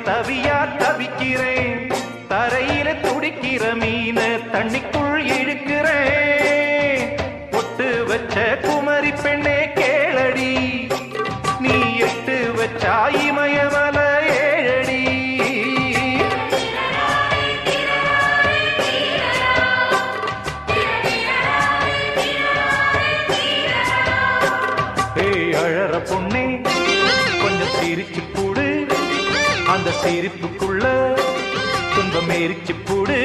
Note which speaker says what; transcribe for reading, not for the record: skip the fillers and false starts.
Speaker 1: தவியா தவிக்கிறேன் தரையில துடிக்கிற மீன தண்ணிக்குள் இழுக்கிறேன் பொட்டு வச்ச குமரி பெண்ணே கேளடி நீ எட்டு வச்சா இமயமல ஏழடி அழற பொண்ணே கொஞ்சம் சிரிச்சு கூடு அந்த சிரிப்புக்குள்ள துன்பம் எரிச்சு கூடு